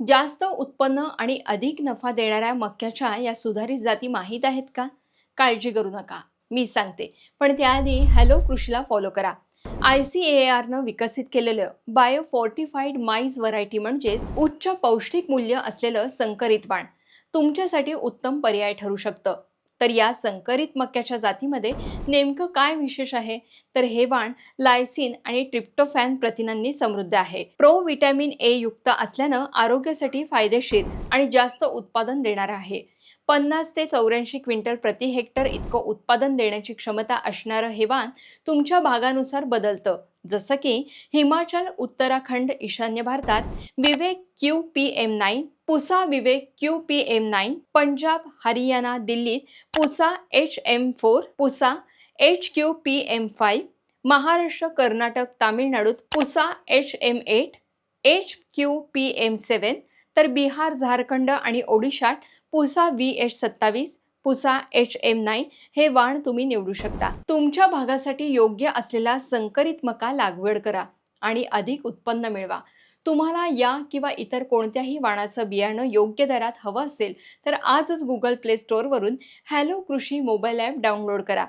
जास्त उत्पन्न आणि अधिक नफा देणाऱ्या मक्याच्या या सुधारित जाती माहीत आहेत का? काळजी करू नका, मी सांगते. पण त्याआधी हॅलो कृषीला फॉलो करा. ICARनं विकसित केलेलं बायो फोर्टिफाईड माईज व्हरायटी म्हणजेच उच्च पौष्टिक मूल्य असलेलं संकरित वाण तुमच्यासाठी उत्तम पर्याय ठरू शकतं. तर या संकरित मक्याच्या जातीमध्ये नेमकं काय विशेष आहे? तर हे वाण लायसिन आणि ट्रिप्टोफॅन प्रथिनांनी समृद्ध आहे. प्रो व्हिटॅमिन ए युक्त असल्यानं आरोग्यासाठी फायदेशीर आणि जास्त उत्पादन देणार आहे. 50 ते 84 क्विंटल प्रति हेक्टर इतकं उत्पादन देण्याची क्षमता असणारं हे वाण तुमच्या भागानुसार बदलतं. जसं की हिमाचल, उत्तराखंड, ईशान्य भारतात विवेक QPM9, पुसा विवेक QPM9, पंजाब, हरियाणा, दिल्लीत पुसा HM4, पुसा HQPM5, महाराष्ट्र, कर्नाटक, तामिळनाडूत पुसा HM8, HQPM7, तर बिहार, झारखंड आणि ओडिशात पुसा VH27, पुसा HM9 हे वाण तुम्ही निवडू शकता. तुमच्या भागासाठी योग्य असलेला संकरित मका लागवड करा आणि अधिक उत्पन्न मिळवा. तुम्हाला या किंवा इतर कोणत्याही वाणाचं बियाणं योग्य दरात हवं असेल तर आजच Google Play Storeवरून हॅलो कृषी मोबाईल ॲप डाउनलोड करा